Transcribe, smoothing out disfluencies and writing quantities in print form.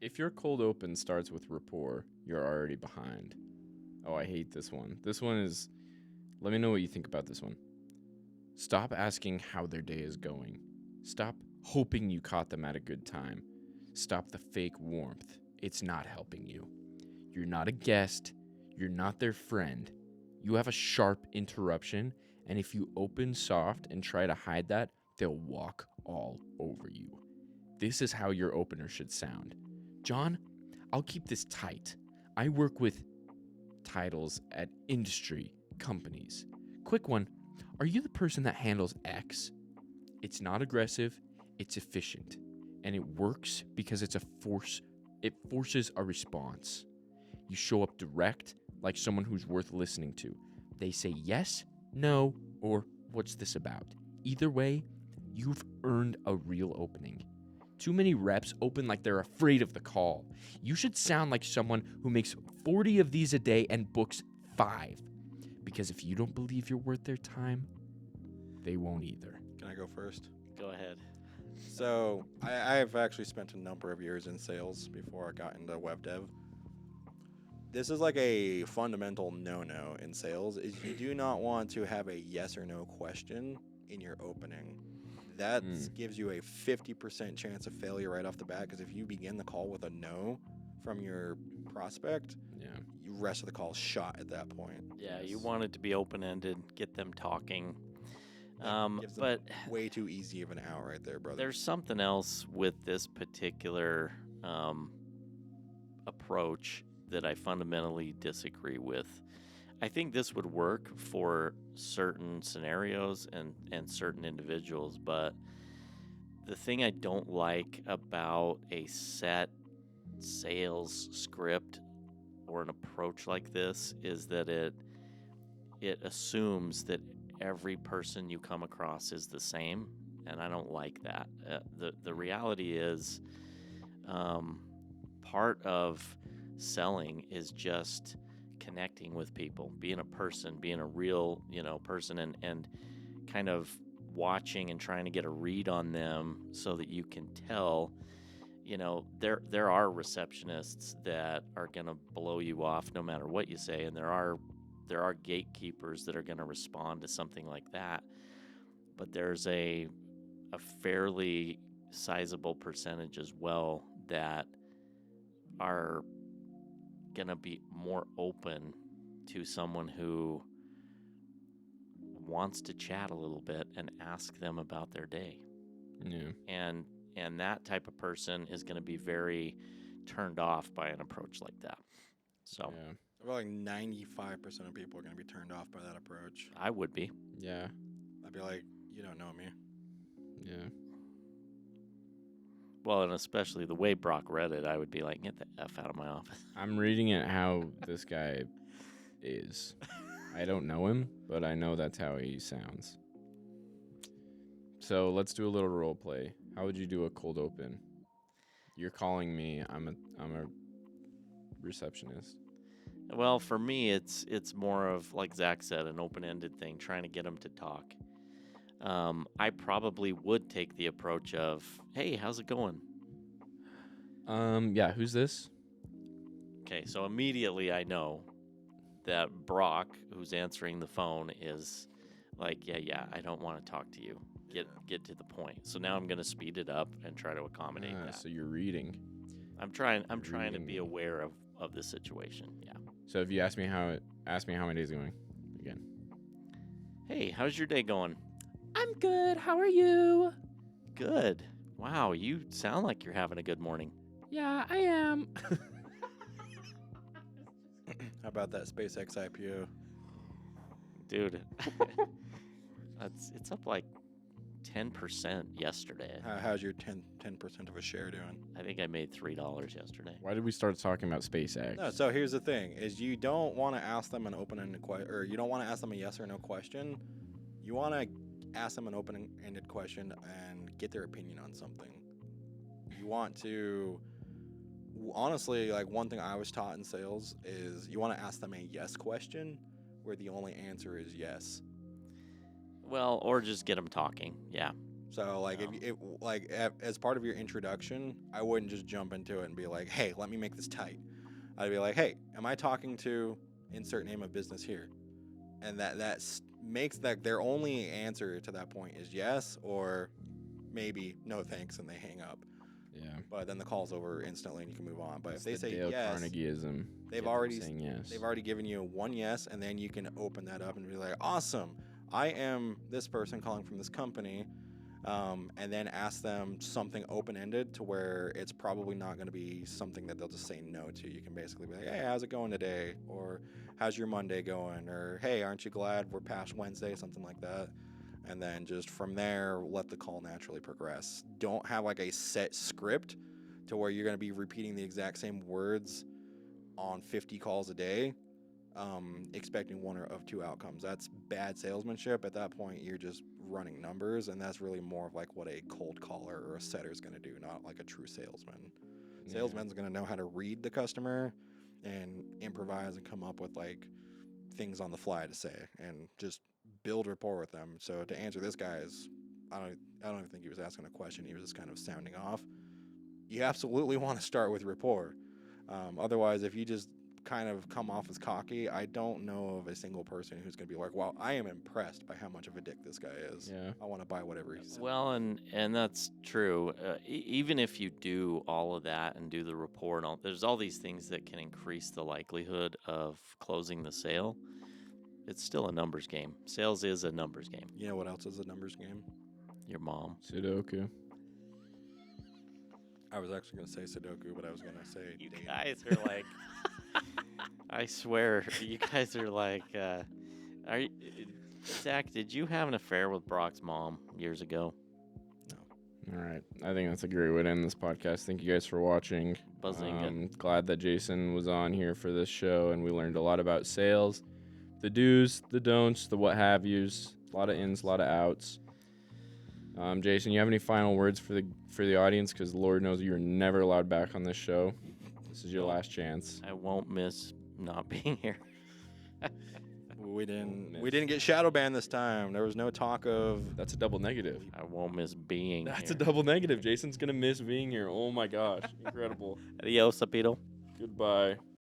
If your cold open starts with rapport, you're already behind. Oh, I hate this one. This one is, let me know what you think about this one. Stop asking how their day is going. Stop hoping you caught them at a good time. Stop the fake warmth. It's not helping you. You're not a guest. You're not their friend. You have a sharp interruption, and if you open soft and try to hide that, they'll walk all over you. This is how your opener should sound. John, I'll keep this tight. I work with titles at industry companies. Quick one. Are you the person that handles X? It's not aggressive, it's efficient, and it works because it forces a response. You show up direct, like someone who's worth listening to. They say yes, no, or what's this about? Either way, you've earned a real opening. Too many reps open like they're afraid of the call. You should sound like someone who makes 40 of these a day and books 5. Because if you don't believe you're worth their time, they won't either. Can I go first? Go ahead. So I've actually spent a number of years in sales before I got into web dev. This is like a fundamental no-no in sales, is you do not want to have a yes or no question in your opening. That gives you a 50% chance of failure right off the bat, because if you begin the call with a no from your prospect, the rest of the call is shot at that point. Yeah, you want it to be open-ended, get them talking. Gives them But way too easy of an out right there, brother. there's something else with this particular approach that I fundamentally disagree with. I think this would work for certain scenarios and certain individuals, but the thing I don't like about a set sales script or an approach like this is that it assumes that every person you come across is the same, and I don't like that. The reality is, part of selling is just connecting with people, being a person, being a real, person, and kind of watching and trying to get a read on them so that you can tell, there are receptionists that are going to blow you off no matter what you say, and there are gatekeepers that are going to respond to something like that. But there's a fairly sizable percentage as well that are going to be more open to someone who wants to chat a little bit and ask them about their day. Yeah. And that type of person is going to be very turned off by an approach like that. So Yeah. I feel like 95% of people are going to be turned off by that approach. I would be. Yeah. I'd be like, you don't know me. Yeah. Well, and especially the way Broc read it, I would be like, get the F out of my office. I'm reading it how this guy is. I don't know him, but I know that's how he sounds. So let's do a little role play. How would you do a cold open? You're calling me. I'm a receptionist. Well, for me, it's more of, like Zach said, an open-ended thing, trying to get them to talk. I probably would take the approach of, hey, how's it going? Yeah, who's this? Okay, so immediately I know that Broc, who's answering the phone, is like, yeah, I don't want to talk to you. Get to the point. So now I'm going to speed it up and try to accommodate that. So you're reading. I'm trying to reading. be aware of the situation. Yeah. So if you ask me how my day's going again. Hey, how's your day going? I'm good. How are you? Good. Wow, you sound like you're having a good morning. Yeah, I am. How about that SpaceX IPO? Dude. It's up like 10% yesterday. How's your 10% of a share doing? I think I made $3 yesterday. Why did we start talking about SpaceX? No, so here's the thing: is you don't want to ask them an open-ended question, or you don't want to ask them a yes or no question. You want to ask them an open-ended question and get their opinion on something. You want to, honestly, like one thing I was taught in sales is you want to ask them a yes question where the only answer is yes. Well, or just get them talking. Yeah. So like No. as part of your introduction, I wouldn't just jump into it and be like, "Hey, let me make this tight." I'd be like, "Hey, am I talking to insert name of business here?" And makes that their only answer to that point is yes or maybe no thanks, and they hang up. Yeah. But then the call's over instantly and you can move on. But It's if they the say Dale yes, Carnegieism. they've Get them already saying yes. they've already given you one yes, and then you can open that up and be like, "Awesome, I am this person calling from this company," and then ask them something open-ended to where it's probably not going to be something that they'll just say no to. You can basically be like, "Hey, how's it going today?" Or "How's your Monday going?" Or "Hey, aren't you glad we're past Wednesday?" Something like that. And then just from there, let the call naturally progress. Don't have like a set script to where you're going to be repeating the exact same words on 50 calls a day, expecting one of two outcomes. That's bad salesmanship. At that point, you're just running numbers, and that's really more of like what a cold caller or a setter is going to do, not like a true salesman. Yeah. Salesman's going to know how to read the customer and improvise and come up with like things on the fly to say and just build rapport with them. So to answer this guy's, I don't even think he was asking a question. He was just kind of sounding off. You absolutely want to start with rapport. Otherwise, if you just kind of come off as cocky, I don't know of a single person who's going to be like, "Wow, I am impressed by how much of a dick this guy is. Yeah. I want to buy whatever he's selling." Well, and that's true. Even if you do all of that and do the rapport and all, there's all these things that can increase the likelihood of closing the sale. It's still a numbers game. Sales is a numbers game. You know what else is a numbers game? Your mom. Sudoku. I was actually going to say Sudoku, but I was going to say You dating. guys are like, I swear, you guys are like, are you, Zach? Did you have an affair with Brock's mom years ago? All right. I think that's a great way to end this podcast. Thank you guys for watching. Bazinga. Glad that Jason was on here for this show, and we learned a lot about sales, the do's, the don'ts, the what have yous, a lot of ins, a lot of outs. Jason, you have any final words for the audience? Because Lord knows you're never allowed back on this show. This is your Nope. last chance. I won't miss not being here. We didn't get shadow banned this time. There was no talk of That's a double negative. I won't miss being That's here. a double negative. Jason's gonna miss being here. Oh my gosh, incredible. Adios, Apito. Goodbye.